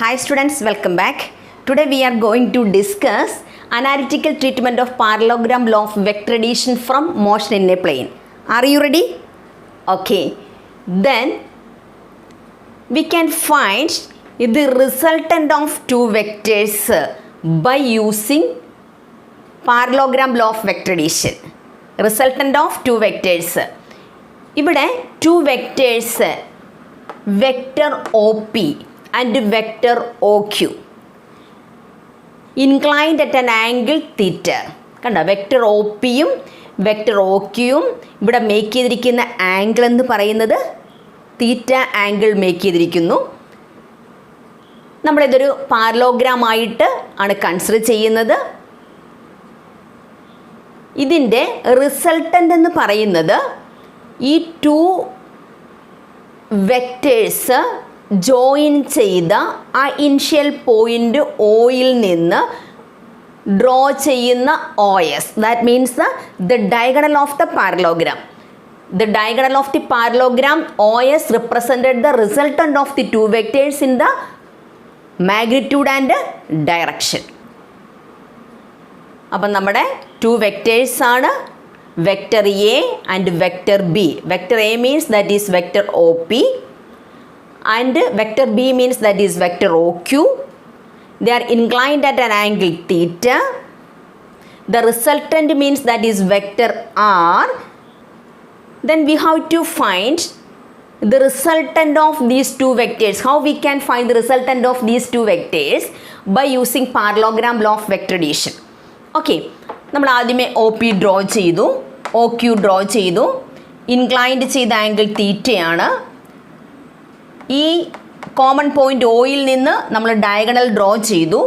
Hi students, welcome back. Today we are going to discuss analytical treatment of parallelogram law of vector addition from motion in a plane. Are you ready? Okay. Then we can find the resultant of two vectors by using parallelogram law of vector addition. Resultant of two vectors. ഇവിടെ two vectors vector OP and vector OQ inclined at an angle theta. കണ്ടോ vector O പിയും vector O ക്യൂയും ഇവിടെ make ചെയ്തിരിക്കുന്ന angle എന്ന് പറയുന്നത് theta angle make ചെയ്തിരിക്കുന്നു. നമ്മളിതൊരു parallelogram ആയിട്ട് ആണ് കൺസിഡർ ചെയ്യുന്നത്. ഇതിൻ്റെ റിസൾട്ടൻ്റ് എന്ന് പറയുന്നത് ഈ ടു വെക്ടേഴ്സ് ജോയിൻ ചെയ്ത ആ ഇനിഷ്യൽ പോയിൻ്റ് ഒയിൽ നിന്ന് ഡ്രോ ചെയ്യുന്ന O S, that means the diagonal of the parallelogram. The diagonal of the parallelogram OS represented the resultant of the two vectors in the magnitude and direction. അപ്പം നമ്മുടെ two vectors ആണ് vector A and vector B. Vector A means that is vector OP and vector B means that is vector OQ. They are inclined at an angle theta. The resultant means that is vector R. Then we have to find the resultant of these two vectors. How we can find the resultant of these two vectors? By using parallelogram law of vector addition. Okay, നമ്മൾ ആദ്യമേ O P draw ചെയ്തു, O Q draw ചെയ്തു, inclined ചെയ്ത angle തീറ്റയാണ്. ഈ common point ഒയിൽ നിന്ന് നമ്മൾ diagonal draw ചെയ്തു.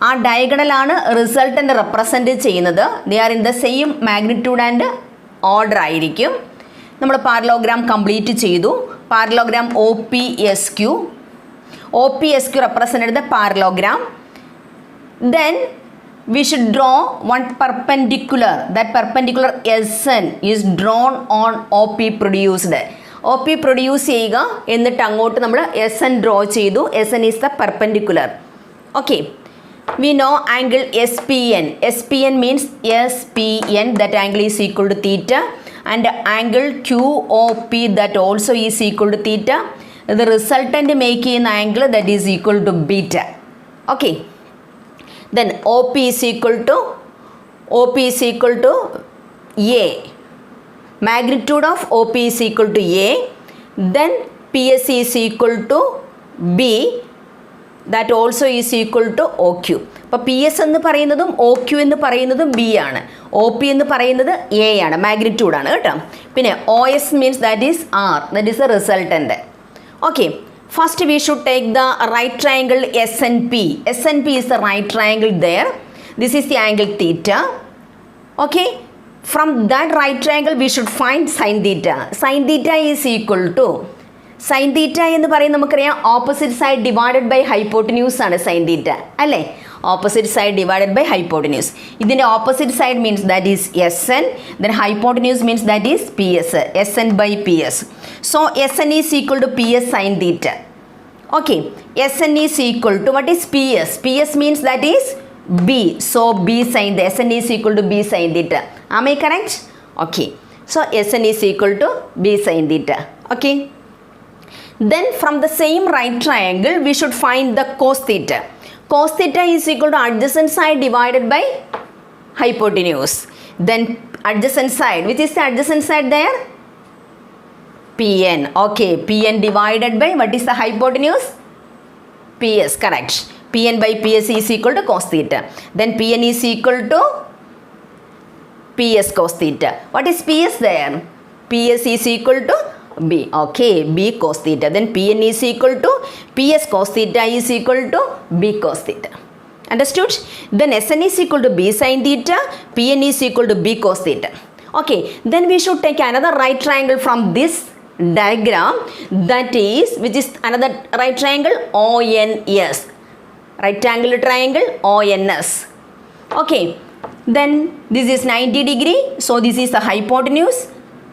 ആ ഡയഗണലാണ് റിസൾട്ടൻ്റ് റെപ്രസെൻറ്റ് ചെയ്യുന്നത്. They are in the same magnitude and order ആയിരിക്കും. നമ്മൾ പാരലോഗ്രാം കംപ്ലീറ്റ് ചെയ്തു. Parallelogram O P S Q represented the parallelogram. Then we should draw one perpendicular. That perpendicular SN is drawn on OP produced. OP produce ചെയ്യുക, എന്നിട്ട് അങ്ങോട്ട് നമ്മൾ SN draw ചെയ്തു. SN is the perpendicular. Okay. We know angle SPN. SPN means SPN, that angle is equal to theta, and angle QOP that also is equal to theta. The resultant make ചെയ്യുന്ന angle that is equal to beta. Okay. Then OP is equal to A. Magnitude of OP is equal to A. Then PS is equal to B. That also is equal to OQ. അപ്പോൾ P S എന്ന് പറയുന്നതും O Q എന്ന് പറയുന്നതും B ആണ്. O P എന്ന് പറയുന്നത് A ആണ്, മാഗ്നിറ്റ്യൂഡാണ് കേട്ടോ. പിന്നെ O S means that is R, that is a resultant. Okay, first we should take the right triangle SNP. SNP is the right triangle there. This is the angle theta. Okay, from that right triangle we should find sin theta. Sin theta is equal to, sin theta എന്ന് പറയുന്നത് നമുക്കറിയാം opposite side divided by hypotenuse ആണ് sin theta അല്ലേ. Opposite side divided by hypotenuse. ഇതിൻ്റെ opposite side means that is SN, then hypotenuse means that is PS, SN by PS. So SN is equal to PS sin theta. Okay, SN is equal to what is PS? PS means that is B. So B sin the SN is equal to B sin theta. Am I correct? Okay. So SN is equal to B sin theta. Okay. Then from the same right triangle we should find the cos theta. Cos theta is equal to adjacent side divided by hypotenuse. Then adjacent side, which is the adjacent side there? PN. Okay, PN divided by what is the hypotenuse? PS, correct. PN by PS is equal to cos theta. Then PN is equal to PS cos theta. What is PS there? PS is equal to B. Okay, B cos theta. Then PN is equal to PS cos theta is equal to B cos theta. Understood? Then SN is equal to B sin theta. PN is equal to B cos theta. Okay, then we should take another right triangle from this diagram, that is, which is another right triangle ONS. Rectangular triangle ONS. Okay, then this is 90 degree. So this is the hypotenuse.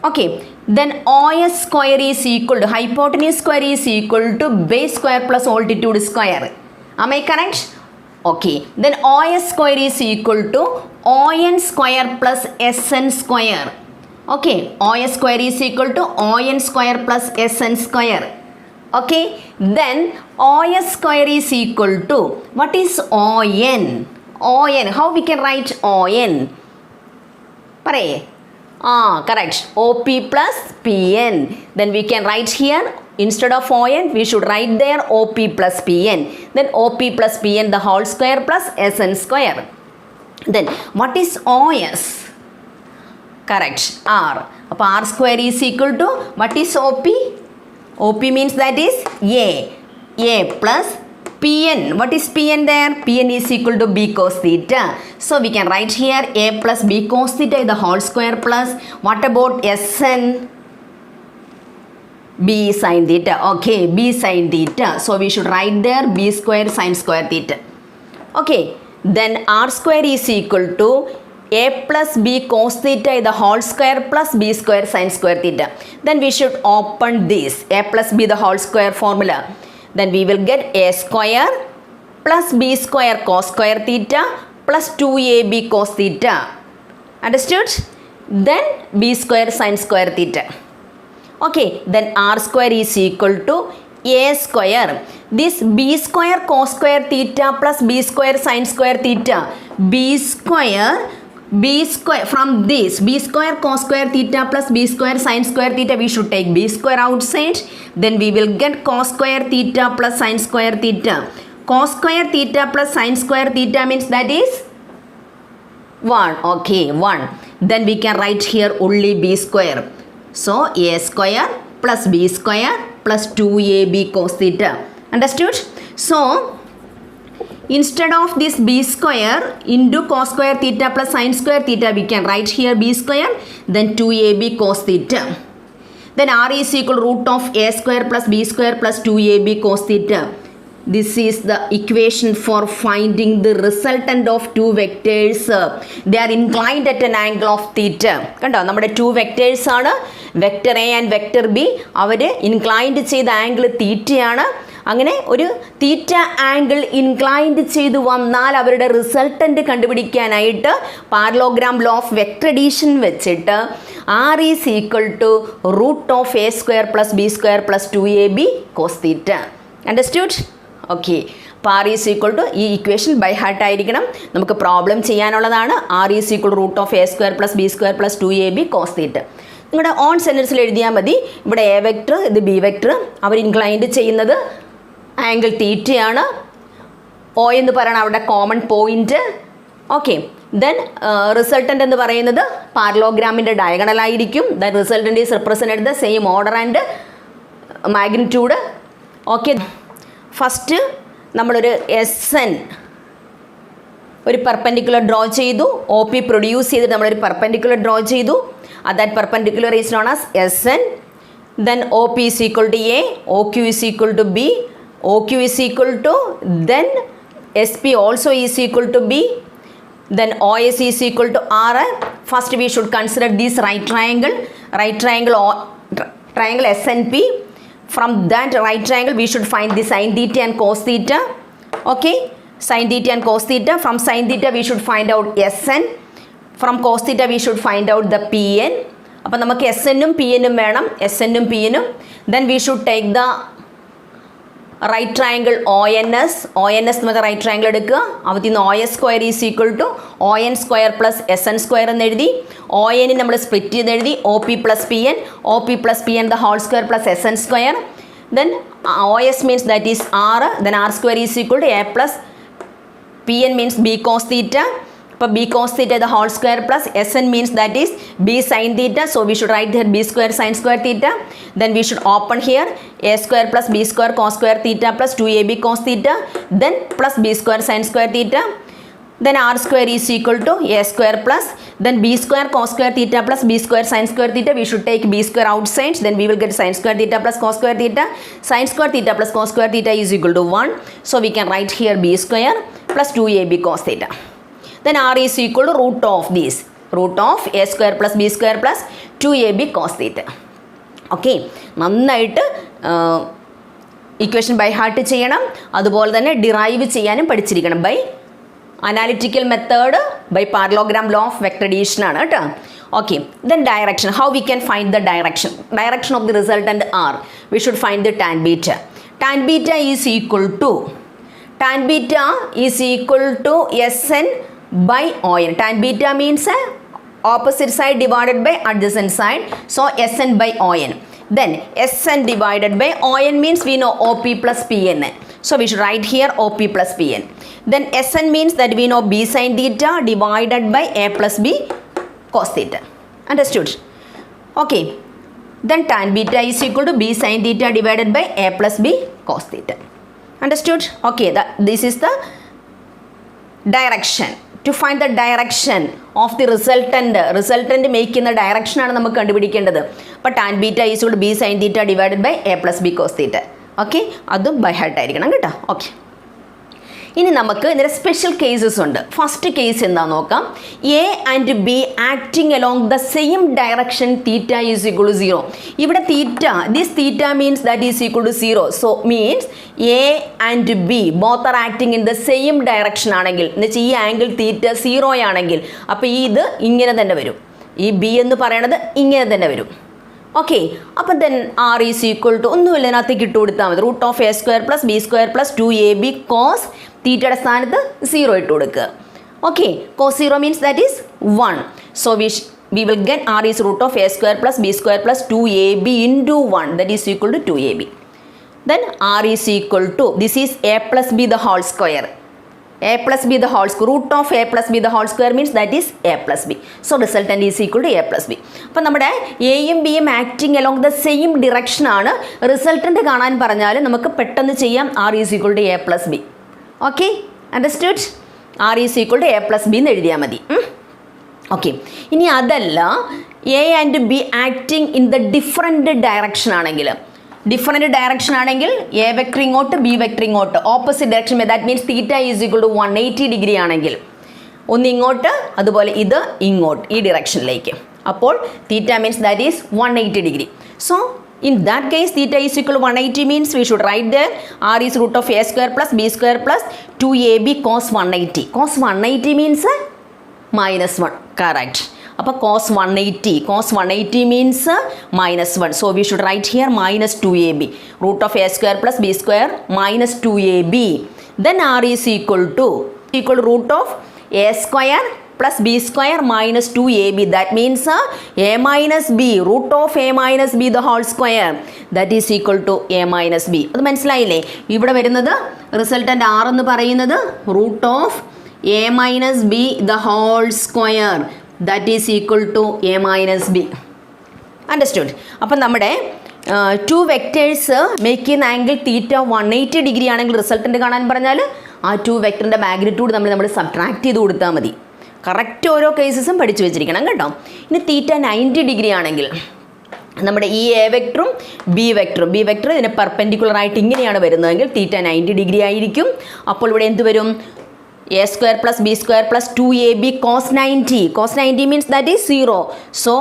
Okay, then OS square is equal to, hypotenuse square is equal to base square plus altitude square. Am I correct? Okay, then OS square is equal to ON square plus SN square. Okay, OS square is equal to ON square plus SN square. Okay, then OS square is equal to, what is ON? ON, how we can write ON? Pare. Correct. OP plus PN. Then we can write here, instead of ON, we should write there OP plus PN. Then OP plus PN the whole square plus SN square. Then what is OS? Correct. R. R square is equal to, what is OP? OP means that is A plus Pn. What is Pn there? Pn is equal to B cos theta. So we can write here A plus B cos theta the whole square plus, what about Sn? B sin theta. Okay, B sin theta. So we should write there B square sin square theta. Okay, then R square is equal to A plus B cos theta the whole square plus B square sin square theta. Then we should open this A plus B the whole square formula. Then we will get A square plus B square cos square theta plus 2AB cos theta. Understood? Then B square sin square theta. Okay, then R square is equal to A square. This B square cos square theta plus B square sin square theta. B square from this B square cos square theta plus B square sin square theta, we should take B square outside. Then we will get cos square theta plus sin square theta. Cos square theta plus sin square theta means that is 1. Okay, 1. Then we can write here only B square. So A square plus B square plus 2AB cos theta. Understood? So instead of this B square into cos square theta plus sin square theta, we can write here B square, then 2AB cos theta. Then R is equal to root of A square plus B square plus 2AB cos theta. This is the equation for finding the resultant of two vectors. They are inclined at an angle of theta. കണ്ടോ, നമ്മുടെ two vectors ആണ്, vector A and vector B. അവർ inclined ചെയ്ത angle തീറ്റയാണ്. അങ്ങനെ ഒരു theta angle inclined ചെയ്ത് വന്നാൽ അവരുടെ റിസൾട്ടൻ്റ് കണ്ടുപിടിക്കാനായിട്ട് parallelogram law of vector addition വെച്ചിട്ട് R is equal to root of A square plus B square plus 2AB cos theta. Understood? Okay, അപ്പോൾ R ഈസ് ഈക്വൽ ടു, ഈ ഇക്വേഷൻ ബൈ ഹാർട്ട് ആയിരിക്കണം, നമുക്ക് problem ചെയ്യാനുള്ളതാണ്. R is equal root of A square plus B square plus 2AB cos theta. നിങ്ങളുടെ own സെൻറ്റൻസിൽ എഴുതിയാൽ മതി. ഇവിടെ A വെക്ടർ, ഇത് B വെക്ടർ, അവർ ഇൻക്ലൈൻഡ് ചെയ്യുന്നത് ആംഗിൾ തീറ്റയാണ്. O എന്ന് പറയുന്നത് അവിടെ common point. Okay, then resultant എന്ന് പറയുന്നത് പാരലോഗ്രാമിൻ്റെ ഡയഗണലായിരിക്കും. The resultant is represented the same order and magnitude. Okay, first നമ്മളൊരു SN ഒരു പെർപെൻഡിക്കുലർ ഡ്രോ ചെയ്തു. OP പ്രൊഡ്യൂസ് ചെയ്തിട്ട് നമ്മളൊരു പെർപെൻഡിക്കുലർ ഡ്രോ ചെയ്തു. That perpendicular is known as SN. Then OP is equal to A, OQ is equal to B, OQ is equal to, then SP also is equal to B, then OS is equal to R. First we should consider this right triangle triangle SNP. From that right triangle we should find the sin theta and cos theta. Okay, sin theta and cos theta. From sin theta we should find out SN. From cos theta we should find out the PN. അപ്പോൾ നമുക്ക് SN-ഉം PN-ഉം വേണം, SN-ഉം PN-ഉം. Then we should take the right triangle ONS എന്നത് right triangle എടുക്കുക. അവിടെ നിന്ന് OS square is equal to ON square plus SN square എന്ന് എഴുതി. ON നമ്മൾ സ്പ്ലിറ്റ് ചെയ്ത് എഴുതി OP പ്ലസ് PN, OP പ്ലസ് PN the whole square plus SN square. Then OS means that is R, then R square is equal to A plus PN means B cos theta. അപ്പോൾ B cos theta the whole square plus SN means that is B sin theta. So we should write here B square sin square theta. Then we should open here A square plus B square cos square theta plus 2AB cos theta. Then plus B square sin square theta. Then R square is equal to A square plus then B square cos square theta plus B square sin square theta. We should take B square outside. Then we will get sin square theta plus cos square theta. Sin square theta plus cos square theta is equal to 1. So we can write here B square plus 2AB cos theta. Then R is equal to root of this, root of A square plus B square plus 2ab cos theta. Okay, നന്നായിട്ട് equation by heart ചെയ്യണം, അതുപോലെ തന്നെ derive ചെയ്യാനും പഠിച്ചിരിക്കണം by analytical method, by parallelogram law of vector addition ആണ് കേട്ടോ. Okay, then direction. How we can find the direction of the resultant R? We should find the tan beta. Tan beta is equal to Sn by ON. Tan beta means opposite side divided by adjacent side, so Sn by ON. Then Sn divided by ON means we know OP plus PN, so we should write here OP plus PN. Then Sn means that we know B sin theta divided by A plus B cos theta. Understood? Okay, then tan beta is equal to B sin theta divided by A plus B cos theta. Understood? Okay, this is the direction. To find the direction of the resultant making the direction ആണ് നമുക്ക് കണ്ടുപിടിക്കേണ്ടത്. അപ്പോൾ tan beta is equal to B sin theta divided by A plus B cos theta. Okay, അതും by heart ആയിരിക്കണം കേട്ടോ. Okay, ഇനി നമുക്ക് ഇതിൻ്റെ സ്പെഷ്യൽ കേസസ് ഉണ്ട്. ഫസ്റ്റ് കേസ് എന്താണെന്ന് നോക്കാം. A and B acting along the same direction theta is equal to 0. ഇവിടെ this theta means that is equal to 0. So means A and B both are acting in the same direction ആണെങ്കിൽ, എന്ന് വെച്ചാൽ ഈ angle theta 0 ആണെങ്കിൽ, അപ്പോൾ ഇത് ഇങ്ങനെ തന്നെ വരും. ഈ ബി എന്ന് പറയണത് ഇങ്ങനെ തന്നെ വരും. ഓക്കെ, അപ്പം then R is equal to ഒന്നുമില്ല, ഇതിനകത്തേക്ക് ഇട്ട് കൊടുത്താൽ മതി. Root of A square plus B square plus 2ab cos തീറ്റയുടെ സ്ഥാനത്ത് 0 ഇട്ട് കൊടുക്കുക. Okay, cos 0 means that is 1. So we will get r is root of a square plus b square plus 2ab into 1, that is equal to 2ab. Then r is equal to, this is a plus b the whole square. A plus b the whole square, root of a plus b the whole square means that is a plus b. So resultant is equal to a plus b. അപ്പോൾ നമ്മുടെ എയും ബിയും acting along the same direction ആണ്. Resultant കാണാൻ പറഞ്ഞാൽ നമുക്ക് പെട്ടെന്ന് ചെയ്യാം. R is equal to A plus B. Okay, understood? R is equal to A plus B എന്ന് എഴുതിയാൽ മതി. ഓക്കെ, ഇനി അതല്ല, A and B acting in the different direction ആണെങ്കിൽ, എ വെക്ടർ ഇങ്ങോട്ട് ബി വെക്ടർ ഇങ്ങോട്ട്, opposite direction, that means theta is equal to 180 degree ആണെങ്കിൽ, ഒന്ന് ഇങ്ങോട്ട് അതുപോലെ ഇത് ഇങ്ങോട്ട് ഈ ഡിറക്ഷനിലേക്ക്, അപ്പോൾ theta means that is 180 degree. So in that case theta is equal to 180 means we should write there r is root of a square plus b square plus 2ab cos 180. Cos 180 means minus 1, correct. അപ്പോൾ cos 180 means minus 1. So we should write here minus 2ab. Root of a square plus b square minus 2ab. Then r is equal to root of a square plus b square minus 2ab. That means a minus b, root of a minus b the whole square, that is equal to a minus b. അത് മനസ്സിലായില്ലേ? ഇവിടെ വരുന്നത് resultant r എന്ന് പറയുന്നത് root of a minus b the whole square, that is equal to a minus b. Understood? അപ്പം നമ്മുടെ to vectors make ചെയ്യുന്ന angle theta 180 degree ആണെങ്കിൽ റിസൾട്ടൻ്റ് കാണാൻ പറഞ്ഞാൽ ആ ടു വെക്ടറിൻ്റെ മാഗ്നിറ്റ്യൂഡ് നമ്മൾ സബ്ട്രാക്ട് ചെയ്ത് കൊടുത്താൽ മതി. കറക്റ്റ് ഓരോ കേസസും പഠിച്ചു വെച്ചിരിക്കണം കേട്ടോ. ഇനി തീറ്റ 90 ഡിഗ്രി ആണെങ്കിൽ നമ്മുടെ ഈ എ വെക്ടറും ബി വെക്ടർ ഇതിന് പെർപെൻഡിക്കുലർ ആയിട്ട് ഇങ്ങനെയാണ് വരുന്നതെങ്കിൽ തീറ്റ 90 ഡിഗ്രി ആയിരിക്കും. അപ്പോൾ ഇവിടെ എന്ത് വരും? a square plus b square plus 2ab cos 90. Cos 90 means that is 0. So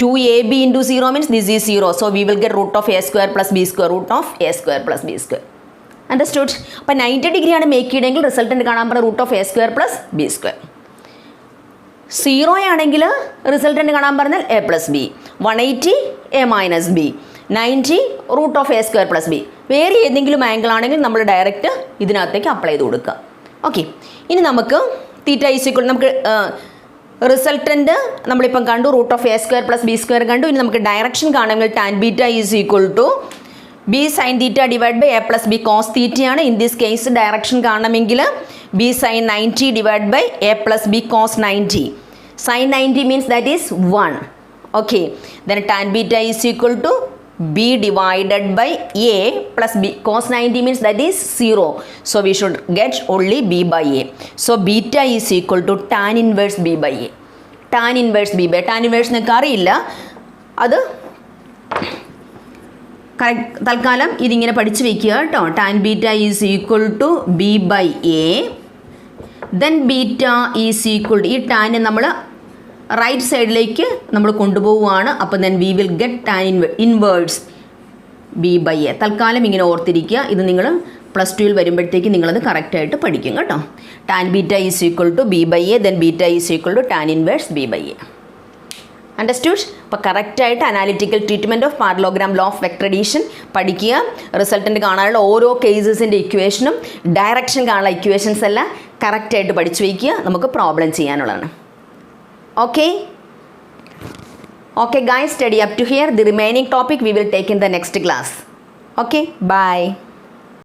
2ab into 0 means this is 0. So we will get root of a square plus b square, root of a square plus b square. Understood? അപ്പോൾ 90 ഡിഗ്രിയാണ് make ചെയ്യണമെങ്കിൽ resultant കാണാൻ പറഞ്ഞ root of A square plus B square. 0 ആണെങ്കിൽ resultant കാണാൻ പറഞ്ഞാൽ A plus B, 180 A minus B, 90 root of A square plus B. വേറെ ഏതെങ്കിലും ആംഗിൾ ആണെങ്കിൽ നമ്മൾ ഡയറക്റ്റ് ഇതിനകത്തേക്ക് അപ്ലൈ ചെയ്ത് കൊടുക്കുക. ഓക്കെ, ഇനി നമുക്ക് തീറ്റ ഈസ് ഈക്വൽ, നമുക്ക് റിസൾട്ടൻ്റ് നമ്മളിപ്പം കണ്ടു, root of A square plus B square കണ്ടു. ഇനി നമുക്ക് ഡയറക്ഷൻ കാണുമെങ്കിൽ tan beta is equal to B sine theta divide by A plus B cos തീറ്റയാണ്. ഇൻ ദിസ് കേസ് ഡയറക്ഷൻ കാണണമെങ്കിൽ B sine 90 divide by A plus B cos 90. Sine 90 means that is 1. Okay, then tan beta is equal to b divided by a plus b. Cos 90 means that is 0. So we should get only b by a. So beta is equal to tan inverse b by a. Tan inverse b by tan inverse നിങ്ങൾക്ക് അറിയില്ല, അത് തൽക്കാലം ഇതിങ്ങനെ പഠിച്ചു വയ്ക്കുക കേട്ടോ. tan beta is equal to b by a. Then beta is equal to, ഈ tan നമ്മൾ റൈറ്റ് സൈഡിലേക്ക് നമ്മൾ കൊണ്ടുപോവുകയാണ്. അപ്പോൾ then we will get tan inverse B by A. തൽക്കാലം ഇങ്ങനെ ഓർത്തിരിക്കുക. ഇത് നിങ്ങൾ പ്ലസ് ടുവിൽ വരുമ്പോഴത്തേക്ക് നിങ്ങളത് കറക്റ്റായിട്ട് പഠിക്കും കേട്ടോ. Tan beta is equal to B by A, then beta is equal to tan inverse B by A. Understood? അപ്പോൾ കറക്റ്റായിട്ട് analytical treatment of parallelogram law of vector addition പഠിക്കുക. റിസൾട്ടൻ്റ് കാണാനുള്ള ഓരോ കേസസിൻ്റെ ഇക്വേഷനും ഡയറക്ഷൻ കാണാനുള്ള ഇക്വേഷൻസ് എല്ലാം കറക്റ്റായിട്ട് പഠിച്ചു വയ്ക്കുക. നമുക്ക് problem ചെയ്യാനുള്ളതാണ്. Okay guys, study up to here. The remaining topic we will take in the next class. Okay, bye.